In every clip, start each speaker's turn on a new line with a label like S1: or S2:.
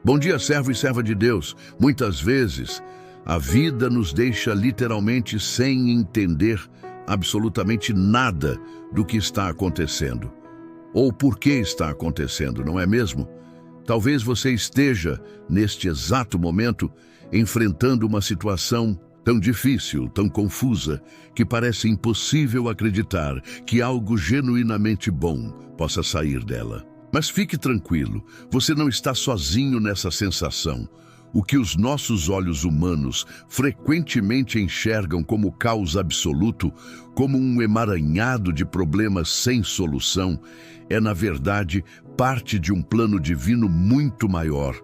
S1: Bom dia, servo e serva de Deus. Muitas vezes, a vida nos deixa literalmente sem entender absolutamente nada do que está acontecendo. Ou por que está acontecendo, não é mesmo? Talvez você esteja, neste exato momento, enfrentando uma situação tão difícil, tão confusa, que parece impossível acreditar que algo genuinamente bom possa sair dela. Mas fique tranquilo, você não está sozinho nessa sensação. O que os nossos olhos humanos frequentemente enxergam como caos absoluto, como um emaranhado de problemas sem solução, é, na verdade, parte de um plano divino muito maior,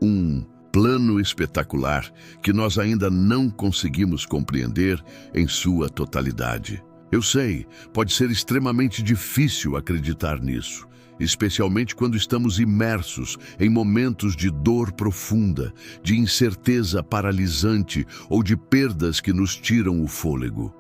S1: um plano espetacular que nós ainda não conseguimos compreender em sua totalidade. Eu sei, pode ser extremamente difícil acreditar nisso, especialmente quando estamos imersos em momentos de dor profunda, de incerteza paralisante ou de perdas que nos tiram o fôlego.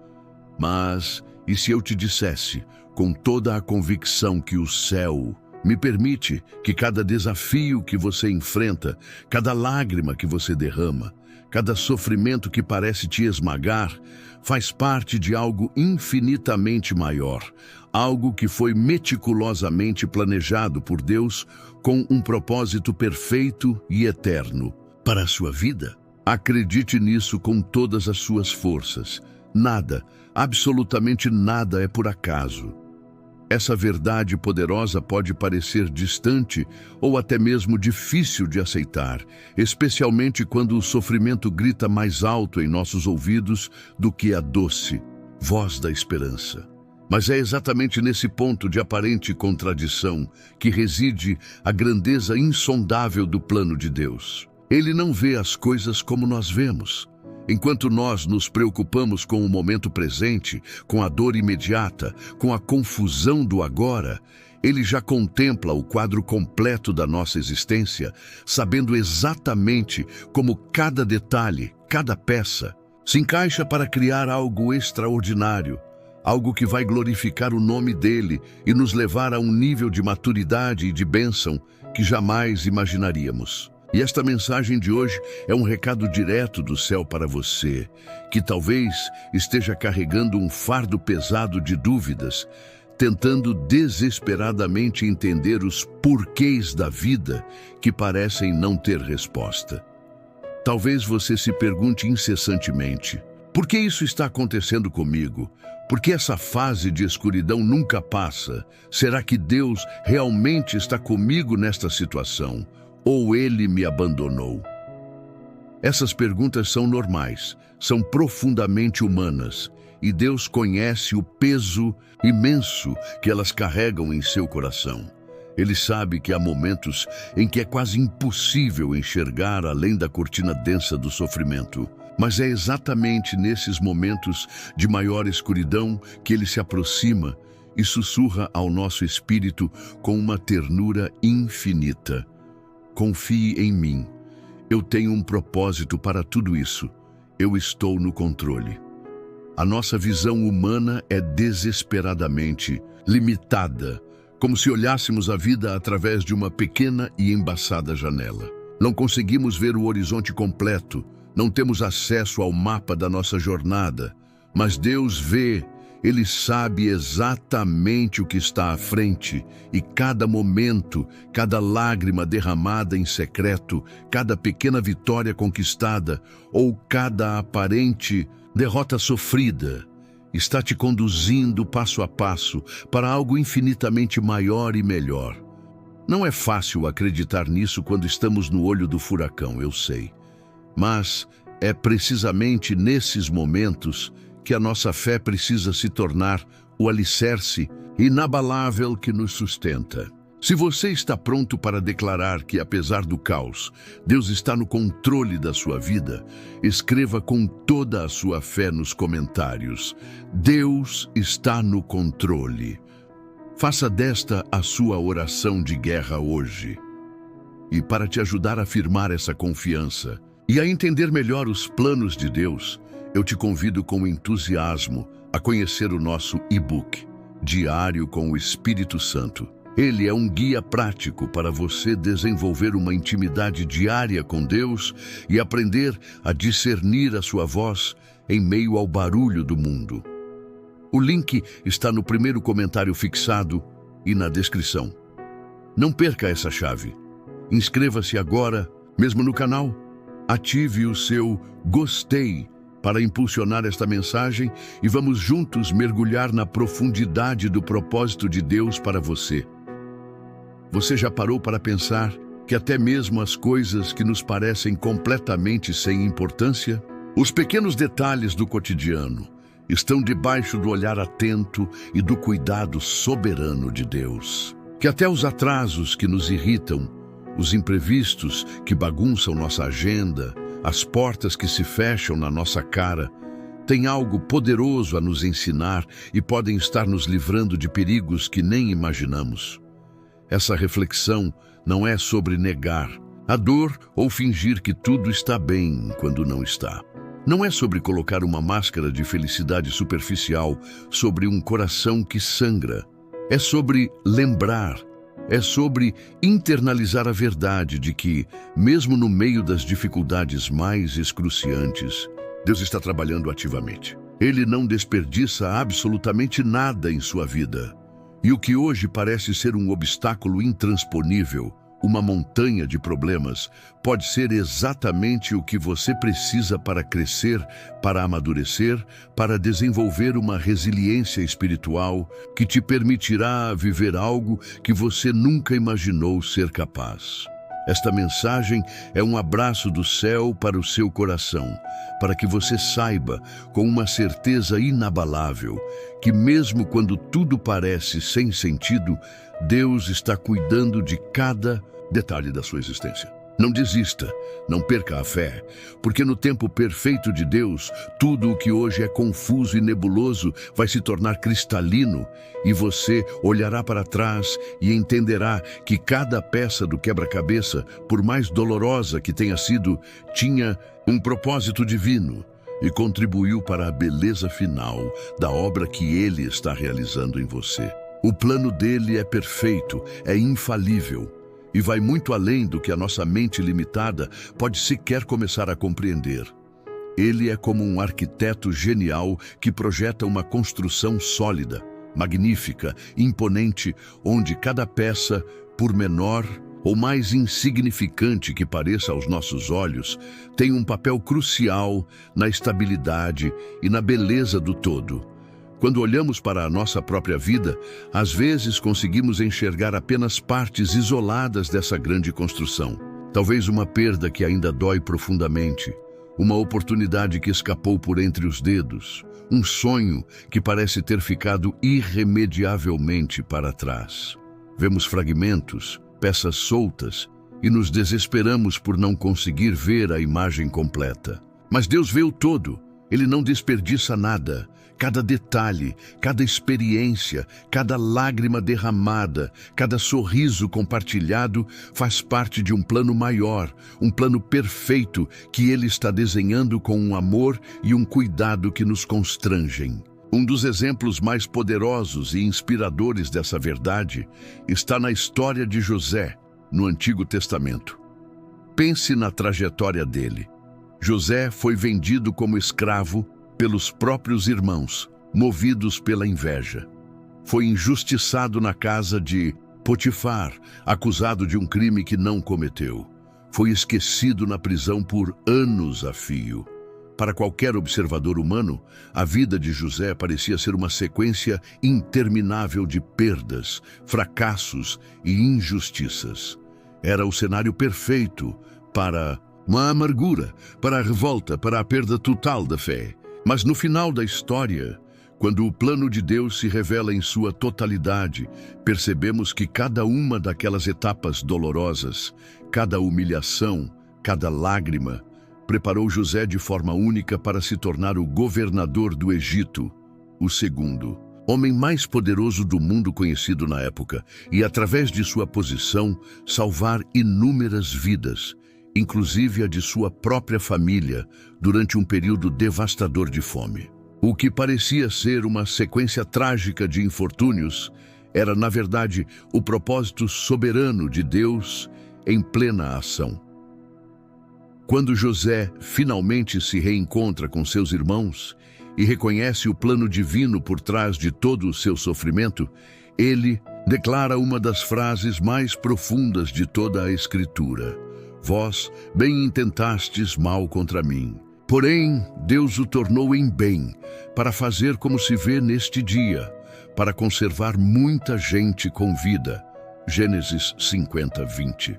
S1: Mas, e se eu te dissesse, com toda a convicção que o céu me permite que cada desafio que você enfrenta, cada lágrima que você derrama, cada sofrimento que parece te esmagar, faz parte de algo infinitamente maior, algo que foi meticulosamente planejado por Deus com um propósito perfeito e eterno para a sua vida? Acredite nisso com todas as suas forças. Nada, absolutamente nada é por acaso. Essa verdade poderosa pode parecer distante ou até mesmo difícil de aceitar, especialmente quando o sofrimento grita mais alto em nossos ouvidos do que a doce voz da esperança. Mas é exatamente nesse ponto de aparente contradição que reside a grandeza insondável do plano de Deus. Ele não vê as coisas como nós vemos. Enquanto nós nos preocupamos com o momento presente, com a dor imediata, com a confusão do agora, Ele já contempla o quadro completo da nossa existência, sabendo exatamente como cada detalhe, cada peça, se encaixa para criar algo extraordinário, algo que vai glorificar o nome dEle e nos levar a um nível de maturidade e de bênção que jamais imaginaríamos. E esta mensagem de hoje é um recado direto do céu para você, que talvez esteja carregando um fardo pesado de dúvidas, tentando desesperadamente entender os porquês da vida que parecem não ter resposta. Talvez você se pergunte incessantemente: por que isso está acontecendo comigo? Por que essa fase de escuridão nunca passa? Será que Deus realmente está comigo nesta situação? Ou Ele me abandonou? Essas perguntas são normais, são profundamente humanas, e Deus conhece o peso imenso que elas carregam em seu coração. Ele sabe que há momentos em que é quase impossível enxergar além da cortina densa do sofrimento. Mas é exatamente nesses momentos de maior escuridão que Ele se aproxima e sussurra ao nosso espírito com uma ternura infinita: confie em mim. Eu tenho um propósito para tudo isso. Eu estou no controle. A nossa visão humana é desesperadamente limitada, como se olhássemos a vida através de uma pequena e embaçada janela. Não conseguimos ver o horizonte completo, não temos acesso ao mapa da nossa jornada, mas Deus vê. Ele sabe exatamente o que está à frente, e cada momento, cada lágrima derramada em secreto, cada pequena vitória conquistada ou cada aparente derrota sofrida, está te conduzindo passo a passo para algo infinitamente maior e melhor. Não é fácil acreditar nisso quando estamos no olho do furacão, eu sei. Mas é precisamente nesses momentos que a nossa fé precisa se tornar o alicerce inabalável que nos sustenta. Se você está pronto para declarar que, apesar do caos, Deus está no controle da sua vida, escreva com toda a sua fé nos comentários: Deus está no controle. Faça desta a sua oração de guerra hoje. E para te ajudar a firmar essa confiança e a entender melhor os planos de Deus, eu te convido com entusiasmo a conhecer o nosso e-book, Diário com o Espírito Santo. Ele é um guia prático para você desenvolver uma intimidade diária com Deus e aprender a discernir a sua voz em meio ao barulho do mundo. O link está no primeiro comentário fixado e na descrição. Não perca essa chave. Inscreva-se agora, mesmo no canal. Ative o seu gostei para impulsionar esta mensagem e vamos juntos mergulhar na profundidade do propósito de Deus para você. Você já parou para pensar que até mesmo as coisas que nos parecem completamente sem importância, os pequenos detalhes do cotidiano, estão debaixo do olhar atento e do cuidado soberano de Deus? Que até os atrasos que nos irritam, os imprevistos que bagunçam nossa agenda, as portas que se fecham na nossa cara, têm algo poderoso a nos ensinar e podem estar nos livrando de perigos que nem imaginamos. Essa reflexão não é sobre negar a dor ou fingir que tudo está bem quando não está. Não é sobre colocar uma máscara de felicidade superficial sobre um coração que sangra. É sobre lembrar, é sobre internalizar a verdade de que, mesmo no meio das dificuldades mais excruciantes, Deus está trabalhando ativamente. Ele não desperdiça absolutamente nada em sua vida. E o que hoje parece ser um obstáculo intransponível, uma montanha de problemas, pode ser exatamente o que você precisa para crescer, para amadurecer, para desenvolver uma resiliência espiritual que te permitirá viver algo que você nunca imaginou ser capaz. Esta mensagem é um abraço do céu para o seu coração, para que você saiba, com uma certeza inabalável, que mesmo quando tudo parece sem sentido, Deus está cuidando de cada detalhe da sua existência. Não desista, não perca a fé, porque no tempo perfeito de Deus, tudo o que hoje é confuso e nebuloso vai se tornar cristalino e você olhará para trás e entenderá que cada peça do quebra-cabeça, por mais dolorosa que tenha sido, tinha um propósito divino e contribuiu para a beleza final da obra que Ele está realizando em você. O plano dele é perfeito, é infalível, e vai muito além do que a nossa mente limitada pode sequer começar a compreender. Ele é como um arquiteto genial que projeta uma construção sólida, magnífica, imponente, onde cada peça, por menor ou mais insignificante que pareça aos nossos olhos, tem um papel crucial na estabilidade e na beleza do todo. Quando olhamos para a nossa própria vida, às vezes conseguimos enxergar apenas partes isoladas dessa grande construção. Talvez uma perda que ainda dói profundamente, uma oportunidade que escapou por entre os dedos, um sonho que parece ter ficado irremediavelmente para trás. Vemos fragmentos, peças soltas, e nos desesperamos por não conseguir ver a imagem completa. Mas Deus vê o todo. Ele não desperdiça nada. Cada detalhe, cada experiência, cada lágrima derramada, cada sorriso compartilhado faz parte de um plano maior, um plano perfeito que Ele está desenhando com um amor e um cuidado que nos constrangem. Um dos exemplos mais poderosos e inspiradores dessa verdade está na história de José, no Antigo Testamento. Pense na trajetória dele. José foi vendido como escravo pelos próprios irmãos, movidos pela inveja. Foi injustiçado na casa de Potifar, acusado de um crime que não cometeu. Foi esquecido na prisão por anos a fio. Para qualquer observador humano, a vida de José parecia ser uma sequência interminável de perdas, fracassos e injustiças. Era o cenário perfeito para uma amargura, para a revolta, para a perda total da fé. Mas no final da história, quando o plano de Deus se revela em sua totalidade, percebemos que cada uma daquelas etapas dolorosas, cada humilhação, cada lágrima, preparou José de forma única para se tornar o governador do Egito, o segundo, homem mais poderoso do mundo conhecido na época, e através de sua posição, salvar inúmeras vidas, inclusive a de sua própria família, durante um período devastador de fome. O que parecia ser uma sequência trágica de infortúnios, Era, na verdade, o propósito soberano de Deus em plena ação. Quando José finalmente se reencontra com seus irmãos e reconhece o plano divino por trás de todo o seu sofrimento, ele declara uma das frases mais profundas de toda a Escritura: Vós bem intentastes mal contra mim, porém Deus o tornou em bem, para fazer como se vê neste dia, para conservar muita gente com vida. Gênesis 50:20.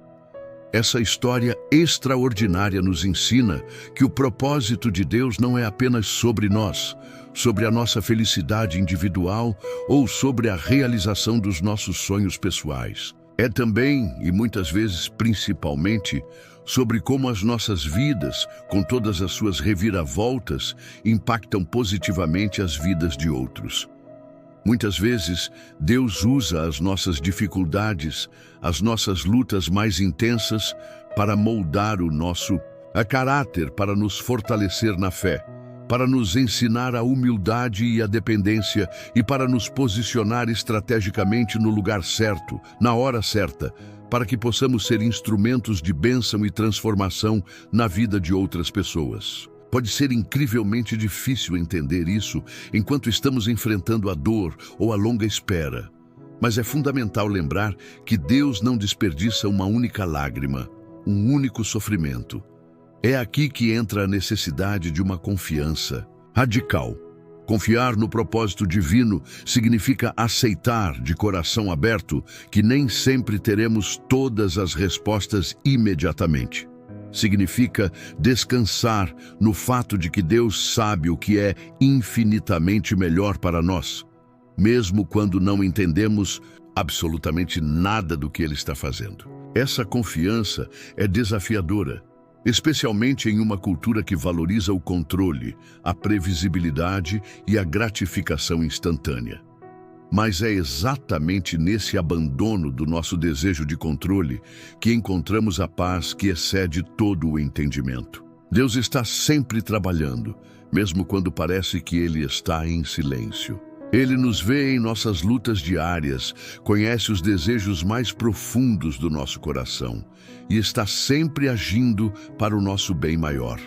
S1: Essa história extraordinária nos ensina que o propósito de Deus não é apenas sobre nós, sobre a nossa felicidade individual ou sobre a realização dos nossos sonhos pessoais. É também, e muitas vezes principalmente, sobre como as nossas vidas, com todas as suas reviravoltas, impactam positivamente as vidas de outros. Muitas vezes, Deus usa as nossas dificuldades, as nossas lutas mais intensas, para moldar o nosso caráter, para nos fortalecer na fé, para nos ensinar a humildade e a dependência e para nos posicionar estrategicamente no lugar certo, na hora certa, para que possamos ser instrumentos de bênção e transformação na vida de outras pessoas. Pode ser incrivelmente difícil entender isso enquanto estamos enfrentando a dor ou a longa espera. Mas é fundamental lembrar que Deus não desperdiça uma única lágrima, um único sofrimento. É aqui que entra a necessidade de uma confiança radical. Confiar no propósito divino significa aceitar de coração aberto que nem sempre teremos todas as respostas imediatamente. Significa descansar no fato de que Deus sabe o que é infinitamente melhor para nós, mesmo quando não entendemos absolutamente nada do que Ele está fazendo. Essa confiança é desafiadora, especialmente em uma cultura que valoriza o controle, a previsibilidade e a gratificação instantânea. Mas é exatamente nesse abandono do nosso desejo de controle que encontramos a paz que excede todo o entendimento. Deus está sempre trabalhando, mesmo quando parece que Ele está em silêncio. Ele nos vê em nossas lutas diárias, conhece os desejos mais profundos do nosso coração e está sempre agindo para o nosso bem maior.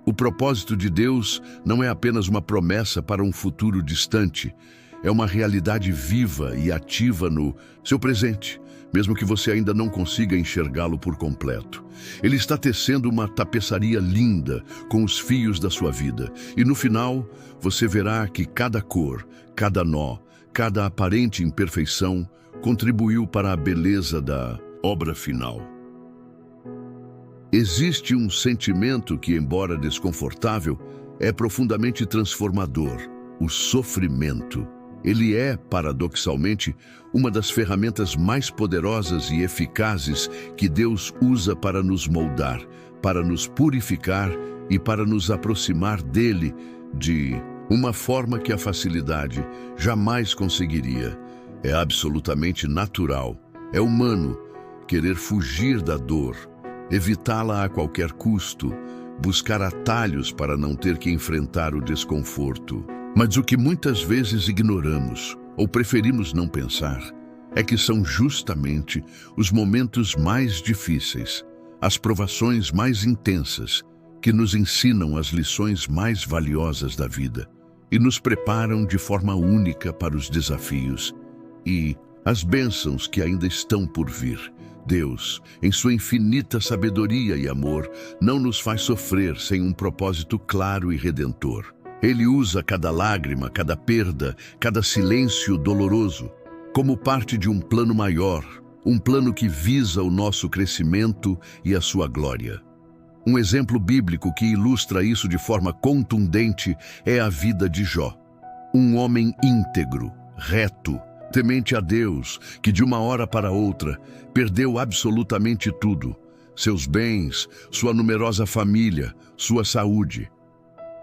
S1: O propósito de Deus não é apenas uma promessa para um futuro distante, é uma realidade viva e ativa no seu presente, mesmo que você ainda não consiga enxergá-lo por completo. Ele está tecendo uma tapeçaria linda com os fios da sua vida, e no final você verá que cada cor, cada nó, cada aparente imperfeição contribuiu para a beleza da obra final. Existe um sentimento que, embora desconfortável, é profundamente transformador: o sofrimento. Ele é, paradoxalmente, uma das ferramentas mais poderosas e eficazes que Deus usa para nos moldar, para nos purificar e para nos aproximar dele de uma forma que a facilidade jamais conseguiria. É absolutamente natural, é humano, querer fugir da dor, evitá-la a qualquer custo, buscar atalhos para não ter que enfrentar o desconforto. Mas o que muitas vezes ignoramos, ou preferimos não pensar, é que são justamente os momentos mais difíceis, as provações mais intensas, que nos ensinam as lições mais valiosas da vida e nos preparam de forma única para os desafios e as bênçãos que ainda estão por vir. Deus, em sua infinita sabedoria e amor, não nos faz sofrer sem um propósito claro e redentor. Ele usa cada lágrima, cada perda, cada silêncio doloroso como parte de um plano maior, um plano que visa o nosso crescimento e a sua glória. Um exemplo bíblico que ilustra isso de forma contundente é a vida de Jó. Um homem íntegro, reto, temente a Deus, que de uma hora para outra perdeu absolutamente tudo: seus bens, sua numerosa família, sua saúde.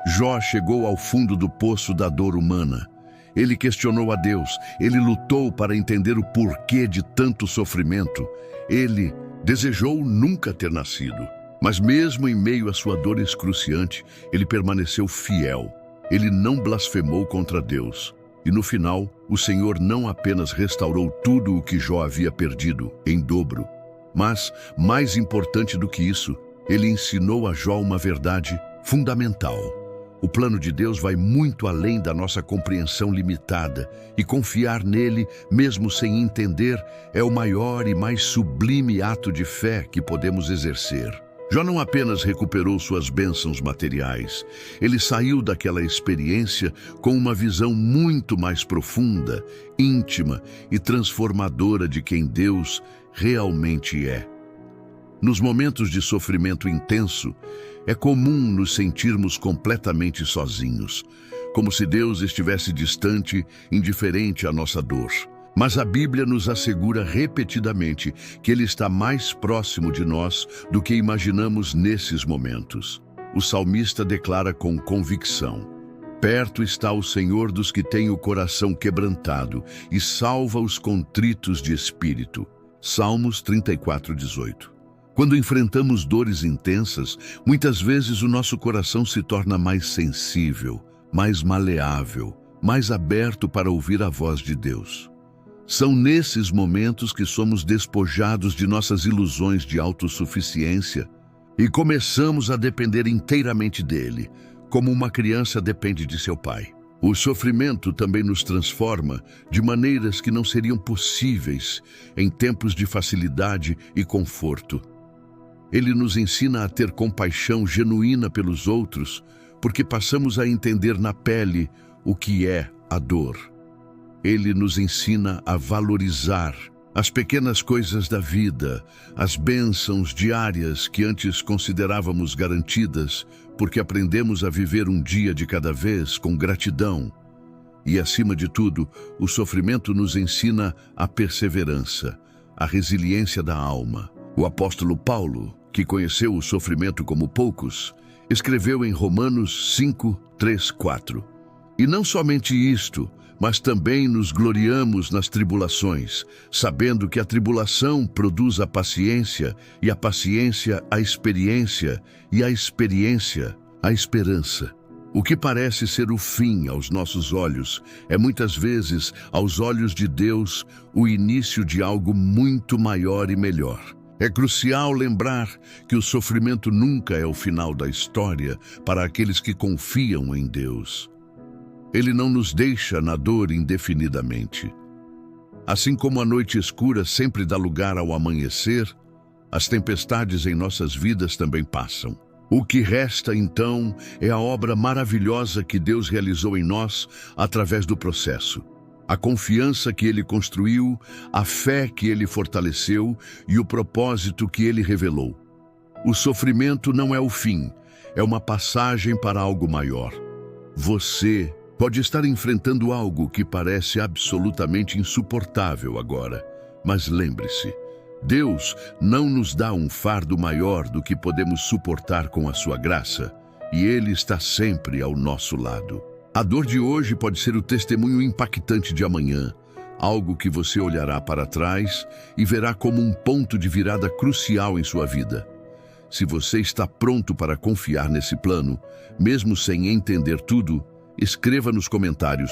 S1: Jó chegou ao fundo do poço da dor humana. Ele questionou a Deus, ele lutou para entender o porquê de tanto sofrimento. Ele desejou nunca ter nascido, mas mesmo em meio à sua dor excruciante, ele permaneceu fiel. Ele não blasfemou contra Deus. E no final, o Senhor não apenas restaurou tudo o que Jó havia perdido, em dobro, mas, mais importante do que isso, ele ensinou a Jó uma verdade fundamental. O plano de Deus vai muito além da nossa compreensão limitada, e confiar nele, mesmo sem entender, é o maior e mais sublime ato de fé que podemos exercer. Jó não apenas recuperou suas bênçãos materiais, ele saiu daquela experiência com uma visão muito mais profunda, íntima e transformadora de quem Deus realmente é. Nos momentos de sofrimento intenso, é comum nos sentirmos completamente sozinhos, como se Deus estivesse distante, indiferente à nossa dor. Mas a Bíblia nos assegura repetidamente que Ele está mais próximo de nós do que imaginamos nesses momentos. O salmista declara com convicção: perto está o Senhor dos que têm o coração quebrantado e salva os contritos de espírito. Salmos 34:18. Quando enfrentamos dores intensas, muitas vezes o nosso coração se torna mais sensível, mais maleável, mais aberto para ouvir a voz de Deus. São nesses momentos que somos despojados de nossas ilusões de autossuficiência e começamos a depender inteiramente dele, como uma criança depende de seu pai. O sofrimento também nos transforma de maneiras que não seriam possíveis em tempos de facilidade e conforto. Ele nos ensina a ter compaixão genuína pelos outros, porque passamos a entender na pele o que é a dor. Ele nos ensina a valorizar as pequenas coisas da vida, as bênçãos diárias que antes considerávamos garantidas, porque aprendemos a viver um dia de cada vez com gratidão. E, acima de tudo, o sofrimento nos ensina a perseverança, a resiliência da alma. O apóstolo Paulo, que conheceu o sofrimento como poucos, escreveu em Romanos 5, 3, 4. E não somente isto, mas também nos gloriamos nas tribulações, sabendo que a tribulação produz a paciência, e a paciência a experiência, e a experiência a esperança. O que parece ser o fim aos nossos olhos é muitas vezes, aos olhos de Deus, o início de algo muito maior e melhor. É crucial lembrar que o sofrimento nunca é o final da história para aqueles que confiam em Deus. Ele não nos deixa na dor indefinidamente. Assim como a noite escura sempre dá lugar ao amanhecer, as tempestades em nossas vidas também passam. O que resta, então, é a obra maravilhosa que Deus realizou em nós através do processo. A confiança que Ele construiu, a fé que Ele fortaleceu e o propósito que Ele revelou. O sofrimento não é o fim, é uma passagem para algo maior. Você pode estar enfrentando algo que parece absolutamente insuportável agora, mas lembre-se, Deus não nos dá um fardo maior do que podemos suportar com a sua graça, e Ele está sempre ao nosso lado. A dor de hoje pode ser o testemunho impactante de amanhã, algo que você olhará para trás e verá como um ponto de virada crucial em sua vida. Se você está pronto para confiar nesse plano, mesmo sem entender tudo, escreva nos comentários: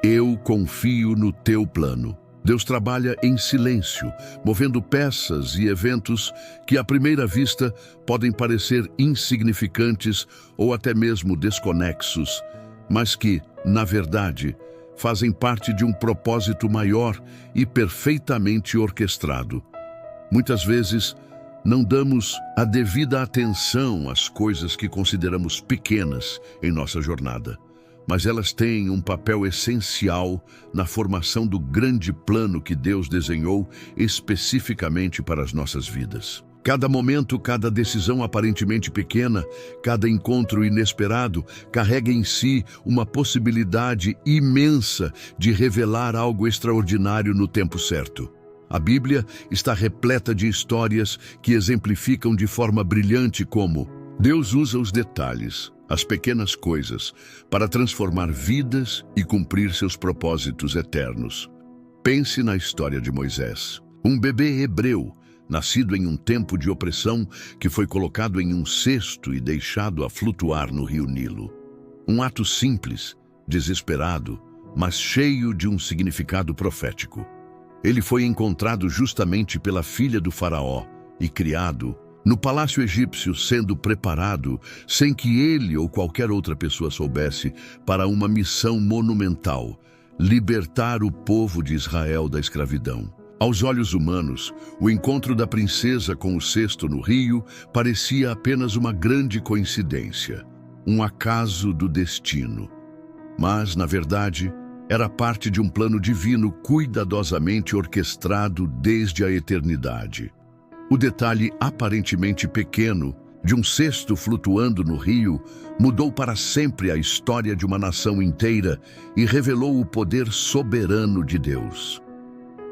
S1: eu confio no teu plano. Deus trabalha em silêncio, movendo peças e eventos que à primeira vista podem parecer insignificantes ou até mesmo desconexos, mas que, na verdade, fazem parte de um propósito maior e perfeitamente orquestrado. Muitas vezes, não damos a devida atenção às coisas que consideramos pequenas em nossa jornada, mas elas têm um papel essencial na formação do grande plano que Deus desenhou especificamente para as nossas vidas. Cada momento, cada decisão aparentemente pequena, cada encontro inesperado, carrega em si uma possibilidade imensa de revelar algo extraordinário no tempo certo. A Bíblia está repleta de histórias que exemplificam de forma brilhante como Deus usa os detalhes, as pequenas coisas, para transformar vidas e cumprir seus propósitos eternos. Pense na história de Moisés, um bebê hebreu, nascido em um tempo de opressão, que foi colocado em um cesto e deixado a flutuar no rio Nilo. Um ato simples, desesperado, mas cheio de um significado profético. Ele foi encontrado justamente pela filha do faraó e criado no palácio egípcio, sendo preparado, sem que ele ou qualquer outra pessoa soubesse, para uma missão monumental: libertar o povo de Israel da escravidão. Aos olhos humanos, o encontro da princesa com o cesto no rio parecia apenas uma grande coincidência, um acaso do destino. Mas, na verdade, era parte de um plano divino cuidadosamente orquestrado desde a eternidade. O detalhe aparentemente pequeno de um cesto flutuando no rio mudou para sempre a história de uma nação inteira e revelou o poder soberano de Deus.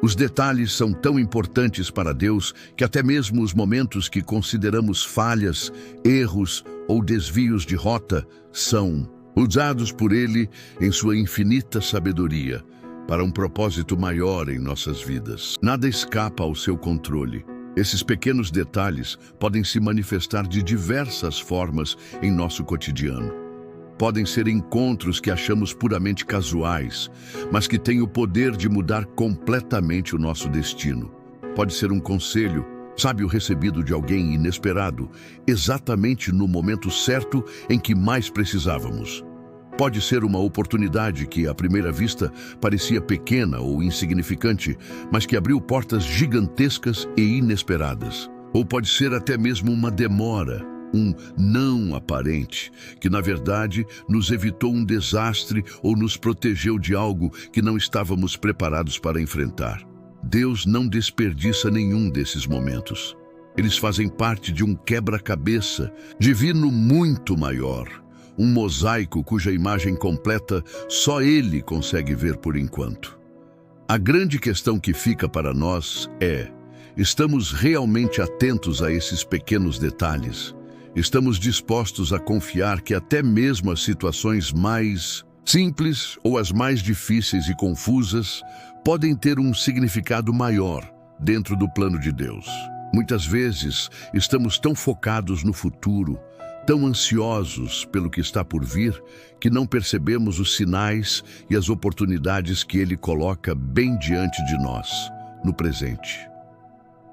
S1: Os detalhes são tão importantes para Deus que até mesmo os momentos que consideramos falhas, erros ou desvios de rota são usados por Ele em sua infinita sabedoria para um propósito maior em nossas vidas. Nada escapa ao seu controle. Esses pequenos detalhes podem se manifestar de diversas formas em nosso cotidiano. Podem ser encontros que achamos puramente casuais, mas que têm o poder de mudar completamente o nosso destino. Pode ser um conselho sábio recebido de alguém inesperado, exatamente no momento certo em que mais precisávamos. Pode ser uma oportunidade que, à primeira vista, parecia pequena ou insignificante, mas que abriu portas gigantescas e inesperadas. Ou pode ser até mesmo uma demora, um não aparente, que na verdade nos evitou um desastre ou nos protegeu de algo que não estávamos preparados para enfrentar. Deus não desperdiça nenhum desses momentos. Eles fazem parte de um quebra-cabeça divino muito maior, um mosaico cuja imagem completa só Ele consegue ver por enquanto. A grande questão que fica para nós é: estamos realmente atentos a esses pequenos detalhes? Estamos dispostos a confiar que até mesmo as situações mais simples ou as mais difíceis e confusas podem ter um significado maior dentro do plano de Deus? Muitas vezes estamos tão focados no futuro, tão ansiosos pelo que está por vir, que não percebemos os sinais e as oportunidades que Ele coloca bem diante de nós, no presente.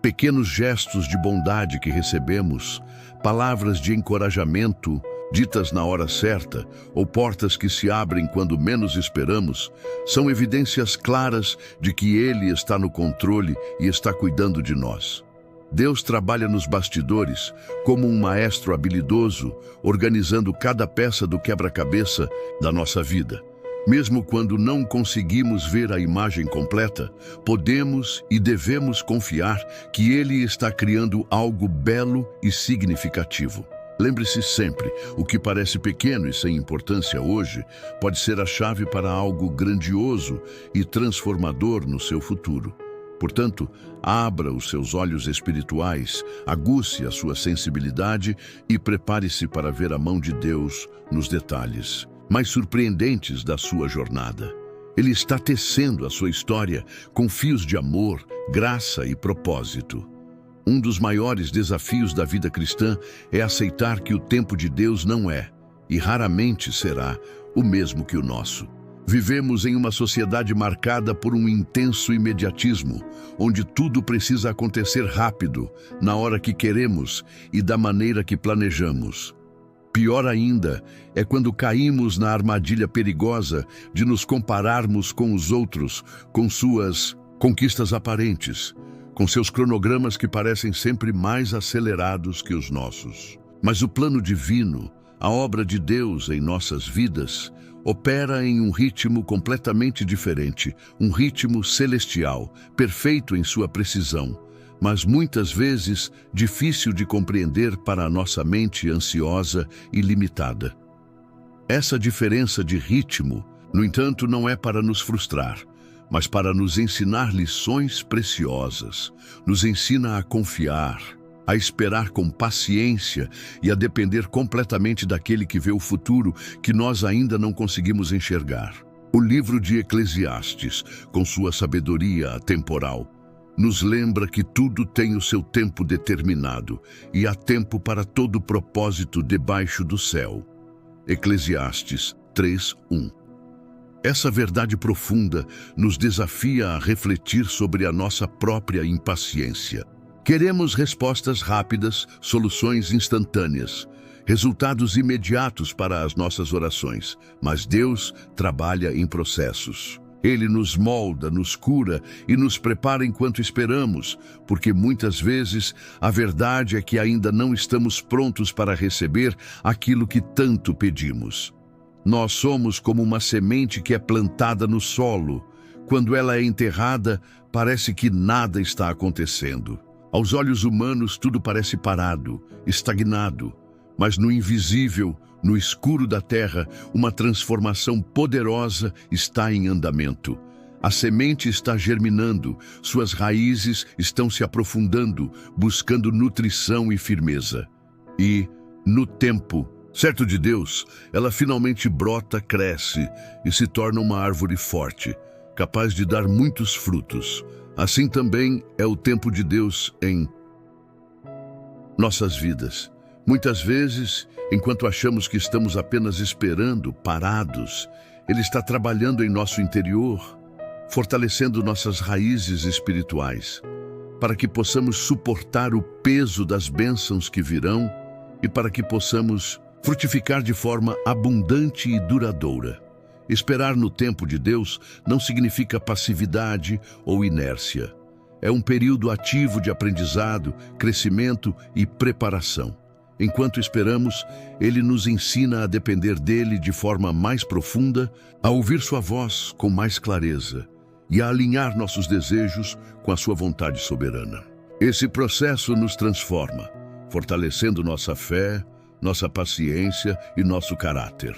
S1: Pequenos gestos de bondade que recebemos, palavras de encorajamento ditas na hora certa, ou portas que se abrem quando menos esperamos, são evidências claras de que Ele está no controle e está cuidando de nós. Deus trabalha nos bastidores como um maestro habilidoso, organizando cada peça do quebra-cabeça da nossa vida. Mesmo quando não conseguimos ver a imagem completa, podemos e devemos confiar que Ele está criando algo belo e significativo. Lembre-se sempre, o que parece pequeno e sem importância hoje pode ser a chave para algo grandioso e transformador no seu futuro. Portanto, abra os seus olhos espirituais, aguce a sua sensibilidade e prepare-se para ver a mão de Deus nos detalhes mais surpreendentes da sua jornada. Ele está tecendo a sua história com fios de amor, graça e propósito. Um dos maiores desafios da vida cristã é aceitar que o tempo de Deus não é, e raramente será, o mesmo que o nosso. Vivemos em uma sociedade marcada por um intenso imediatismo, onde tudo precisa acontecer rápido, na hora que queremos e da maneira que planejamos. Pior ainda é quando caímos na armadilha perigosa de nos compararmos com os outros, com suas conquistas aparentes, com seus cronogramas que parecem sempre mais acelerados que os nossos. Mas o plano divino, a obra de Deus em nossas vidas, opera em um ritmo completamente diferente, um ritmo celestial, perfeito em sua precisão, mas muitas vezes difícil de compreender para a nossa mente ansiosa e limitada. Essa diferença de ritmo, no entanto, não é para nos frustrar, mas para nos ensinar lições preciosas. Nos ensina a confiar, a esperar com paciência e a depender completamente daquele que vê o futuro que nós ainda não conseguimos enxergar. O livro de Eclesiastes, com sua sabedoria atemporal, nos lembra que tudo tem o seu tempo determinado e há tempo para todo propósito debaixo do céu. Eclesiastes 3:1. Essa verdade profunda nos desafia a refletir sobre a nossa própria impaciência. Queremos respostas rápidas, soluções instantâneas, resultados imediatos para as nossas orações, mas Deus trabalha em processos. Ele nos molda, nos cura e nos prepara enquanto esperamos, porque muitas vezes a verdade é que ainda não estamos prontos para receber aquilo que tanto pedimos. Nós somos como uma semente que é plantada no solo. Quando ela é enterrada, parece que nada está acontecendo. Aos olhos humanos, tudo parece parado, estagnado. Mas no invisível, no escuro da terra, uma transformação poderosa está em andamento. A semente está germinando, suas raízes estão se aprofundando, buscando nutrição e firmeza. E, no tempo certo de Deus, ela finalmente brota, cresce e se torna uma árvore forte, capaz de dar muitos frutos. Assim também é o tempo de Deus em nossas vidas. Muitas vezes, enquanto achamos que estamos apenas esperando, parados, Ele está trabalhando em nosso interior, fortalecendo nossas raízes espirituais, para que possamos suportar o peso das bênçãos que virão e para que possamos frutificar de forma abundante e duradoura. Esperar no tempo de Deus não significa passividade ou inércia. É um período ativo de aprendizado, crescimento e preparação. Enquanto esperamos, Ele nos ensina a depender dEle de forma mais profunda, a ouvir sua voz com mais clareza e a alinhar nossos desejos com a sua vontade soberana. Esse processo nos transforma, fortalecendo nossa fé, nossa paciência e nosso caráter.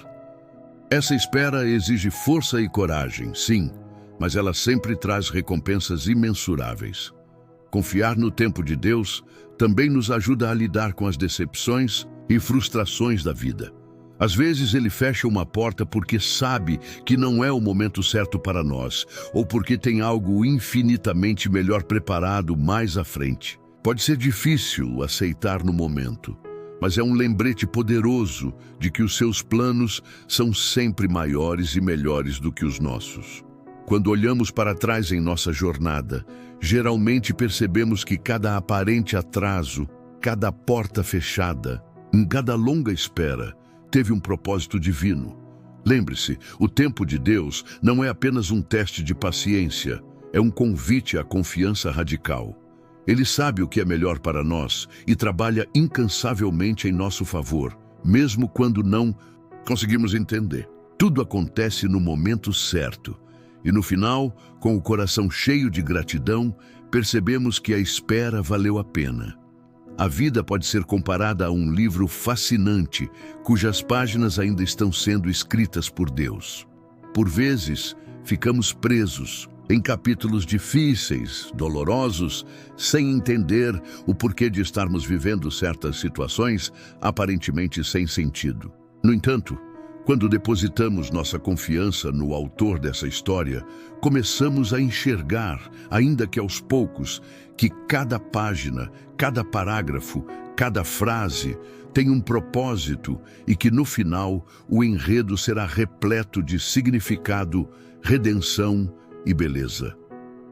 S1: Essa espera exige força e coragem, sim, mas ela sempre traz recompensas imensuráveis. Confiar no tempo de Deus também nos ajuda a lidar com as decepções e frustrações da vida. Às vezes Ele fecha uma porta porque sabe que não é o momento certo para nós, ou porque tem algo infinitamente melhor preparado mais à frente. Pode ser difícil aceitar no momento, mas é um lembrete poderoso de que os seus planos são sempre maiores e melhores do que os nossos. Quando olhamos para trás em nossa jornada, geralmente percebemos que cada aparente atraso, cada porta fechada, em cada longa espera, teve um propósito divino. Lembre-se, o tempo de Deus não é apenas um teste de paciência, é um convite à confiança radical. Ele sabe o que é melhor para nós e trabalha incansavelmente em nosso favor, mesmo quando não conseguimos entender. Tudo acontece no momento certo. E no final, com o coração cheio de gratidão, percebemos que a espera valeu a pena. A vida pode ser comparada a um livro fascinante, cujas páginas ainda estão sendo escritas por Deus. Por vezes, ficamos presos em capítulos difíceis, dolorosos, sem entender o porquê de estarmos vivendo certas situações aparentemente sem sentido. No entanto, quando depositamos nossa confiança no autor dessa história, começamos a enxergar, ainda que aos poucos, que cada página, cada parágrafo, cada frase tem um propósito e que no final o enredo será repleto de significado, redenção e beleza.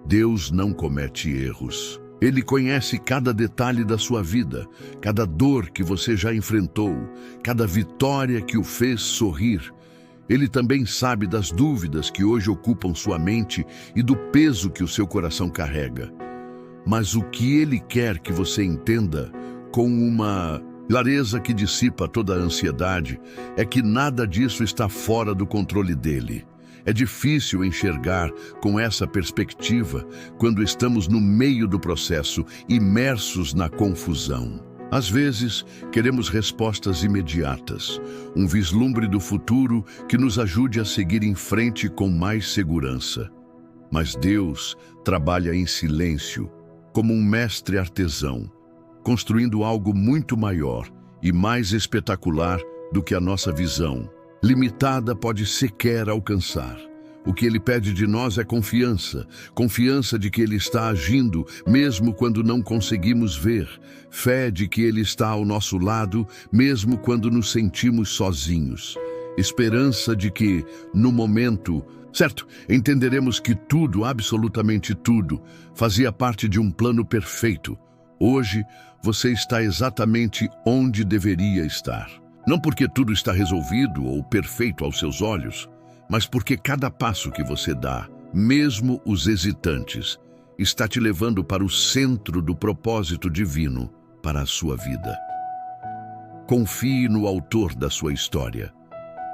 S1: Deus não comete erros. Ele conhece cada detalhe da sua vida, cada dor que você já enfrentou, cada vitória que o fez sorrir. Ele também sabe das dúvidas que hoje ocupam sua mente e do peso que o seu coração carrega. Mas o que Ele quer que você entenda, com uma clareza que dissipa toda a ansiedade, é que nada disso está fora do controle dele. É difícil enxergar com essa perspectiva quando estamos no meio do processo, imersos na confusão. Às vezes, queremos respostas imediatas, um vislumbre do futuro que nos ajude a seguir em frente com mais segurança. Mas Deus trabalha em silêncio, como um mestre artesão, construindo algo muito maior e mais espetacular do que a nossa visão limitada pode sequer alcançar. O que Ele pede de nós é confiança, confiança de que Ele está agindo, mesmo quando não conseguimos ver, fé de que Ele está ao nosso lado, mesmo quando nos sentimos sozinhos. esperança de que, no momento certo, entenderemos que tudo, absolutamente tudo, fazia parte de um plano perfeito. Hoje, você está exatamente onde deveria estar. Não porque tudo está resolvido ou perfeito aos seus olhos, mas porque cada passo que você dá, mesmo os hesitantes, está te levando para o centro do propósito divino para a sua vida. Confie no autor da sua história.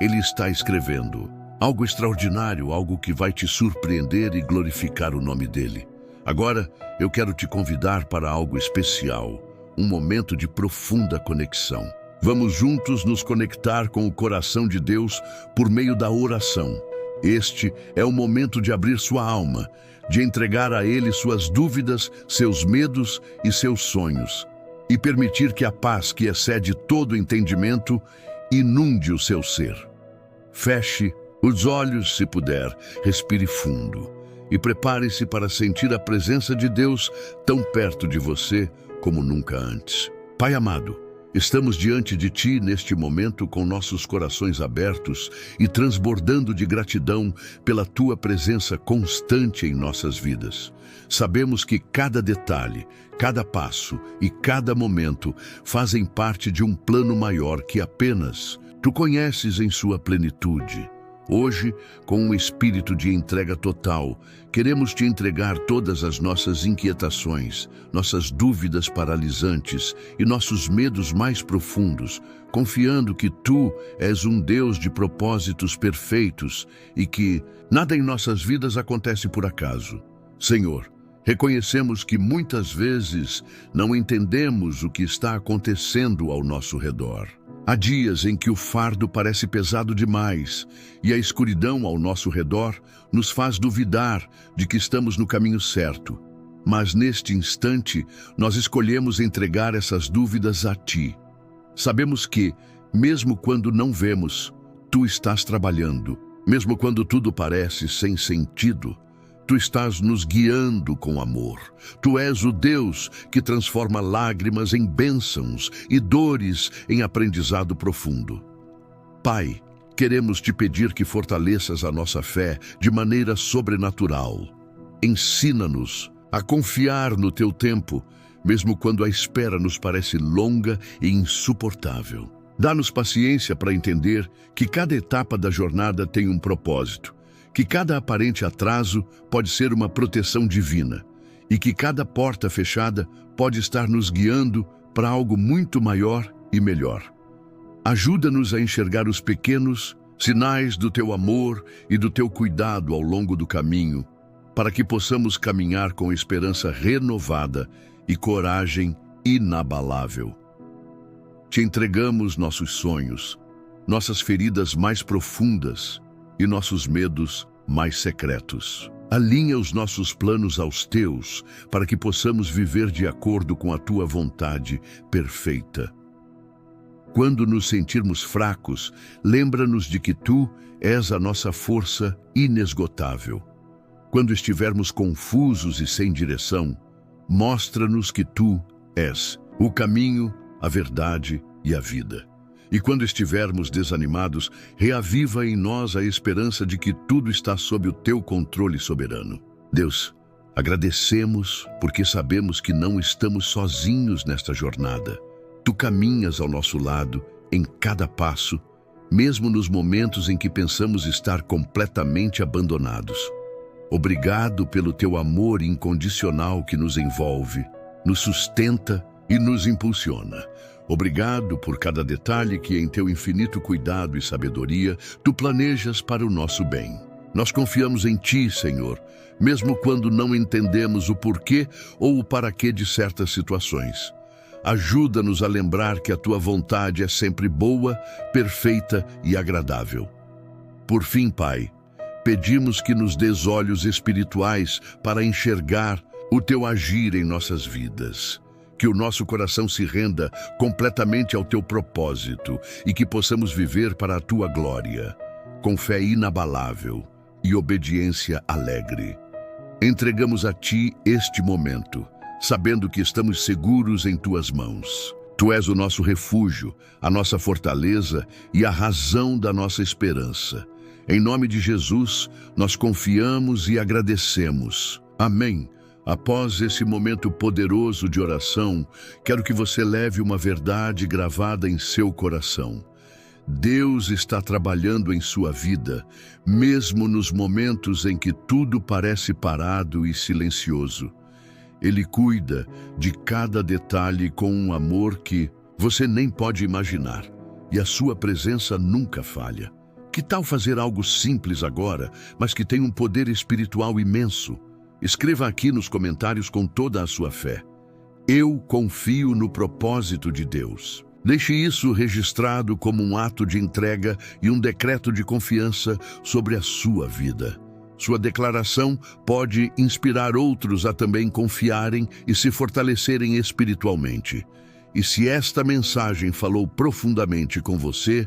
S1: Ele está escrevendo algo extraordinário, algo que vai te surpreender e glorificar o nome dele. Agora, eu quero te convidar para algo especial, um momento de profunda conexão. Vamos juntos nos conectar com o coração de Deus por meio da oração. Este é o momento de abrir sua alma, de entregar a Ele suas dúvidas, seus medos e seus sonhos, e permitir que a paz que excede todo entendimento inunde o seu ser. Feche os olhos se puder, respire fundo e prepare-se para sentir a presença de Deus tão perto de você como nunca antes. Pai amado, estamos diante de Ti neste momento com nossos corações abertos e transbordando de gratidão pela Tua presença constante em nossas vidas. Sabemos que cada detalhe, cada passo e cada momento fazem parte de um plano maior que apenas Tu conheces em sua plenitude. Hoje, com um espírito de entrega total, queremos te entregar todas as nossas inquietações, nossas dúvidas paralisantes e nossos medos mais profundos, confiando que Tu és um Deus de propósitos perfeitos e que nada em nossas vidas acontece por acaso. Senhor, reconhecemos que muitas vezes não entendemos o que está acontecendo ao nosso redor. Há dias em que o fardo parece pesado demais e a escuridão ao nosso redor nos faz duvidar de que estamos no caminho certo. Mas neste instante, nós escolhemos entregar essas dúvidas a Ti. Sabemos que, mesmo quando não vemos, Tu estás trabalhando. Mesmo quando tudo parece sem sentido, Tu estás nos guiando com amor. Tu és o Deus que transforma lágrimas em bênçãos e dores em aprendizado profundo. Pai, queremos Te pedir que fortaleças a nossa fé de maneira sobrenatural. Ensina-nos a confiar no Teu tempo, mesmo quando a espera nos parece longa e insuportável. Dá-nos paciência para entender que cada etapa da jornada tem um propósito, que cada aparente atraso pode ser uma proteção divina e que cada porta fechada pode estar nos guiando para algo muito maior e melhor. Ajuda-nos a enxergar os pequenos sinais do Teu amor e do Teu cuidado ao longo do caminho, para que possamos caminhar com esperança renovada e coragem inabalável. Te entregamos nossos sonhos, nossas feridas mais profundas e nossos medos mais secretos. Alinha os nossos planos aos Teus, para que possamos viver de acordo com a Tua vontade perfeita. Quando nos sentirmos fracos, lembra-nos de que Tu és a nossa força inesgotável. Quando estivermos confusos e sem direção, mostra-nos que Tu és o caminho, a verdade e a vida. E quando estivermos desanimados, reaviva em nós a esperança de que tudo está sob o Teu controle soberano. Deus, agradecemos porque sabemos que não estamos sozinhos nesta jornada. Tu caminhas ao nosso lado em cada passo, mesmo nos momentos em que pensamos estar completamente abandonados. Obrigado pelo Teu amor incondicional que nos envolve, nos sustenta e nos impulsiona. Obrigado por cada detalhe que, em Teu infinito cuidado e sabedoria, Tu planejas para o nosso bem. Nós confiamos em Ti, Senhor, mesmo quando não entendemos o porquê ou o para-quê de certas situações. Ajuda-nos a lembrar que a Tua vontade é sempre boa, perfeita e agradável. Por fim, Pai, pedimos que nos dês olhos espirituais para enxergar o Teu agir em nossas vidas. Que o nosso coração se renda completamente ao Teu propósito e que possamos viver para a Tua glória, com fé inabalável e obediência alegre. Entregamos a Ti este momento, sabendo que estamos seguros em Tuas mãos. Tu és o nosso refúgio, a nossa fortaleza e a razão da nossa esperança. Em nome de Jesus, nós confiamos e agradecemos. Amém. Após esse momento poderoso de oração, quero que você leve uma verdade gravada em seu coração. Deus está trabalhando em sua vida, mesmo nos momentos em que tudo parece parado e silencioso. Ele cuida de cada detalhe com um amor que você nem pode imaginar, e a sua presença nunca falha. Que tal fazer algo simples agora, mas que tem um poder espiritual imenso? Escreva aqui nos comentários com toda a sua fé. Eu confio no propósito de Deus. Deixe isso registrado como um ato de entrega e um decreto de confiança sobre a sua vida. Sua declaração pode inspirar outros a também confiarem e se fortalecerem espiritualmente. E se esta mensagem falou profundamente com você,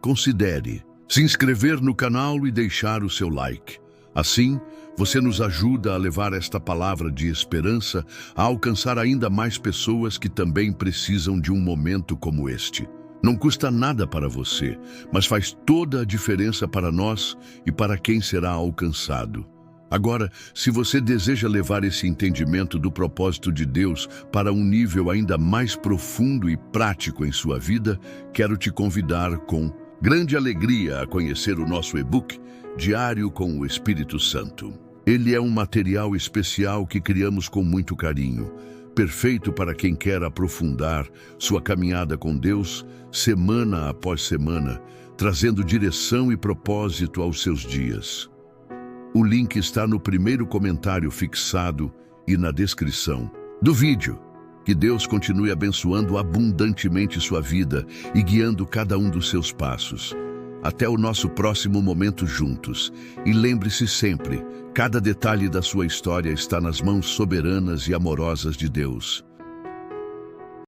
S1: considere se inscrever no canal e deixar o seu like. Assim, você nos ajuda a levar esta palavra de esperança a alcançar ainda mais pessoas que também precisam de um momento como este. Não custa nada para você, mas faz toda a diferença para nós e para quem será alcançado. Agora, se você deseja levar esse entendimento do propósito de Deus para um nível ainda mais profundo e prático em sua vida, quero te convidar com grande alegria a conhecer o nosso e-book Diário com o Espírito Santo. Ele é um material especial que criamos com muito carinho, perfeito para quem quer aprofundar sua caminhada com Deus, semana após semana, trazendo direção e propósito aos seus dias. O link está no primeiro comentário fixado e na descrição do vídeo. Que Deus continue abençoando abundantemente sua vida e guiando cada um dos seus passos. Até o nosso próximo momento juntos. E lembre-se sempre, cada detalhe da sua história está nas mãos soberanas e amorosas de Deus.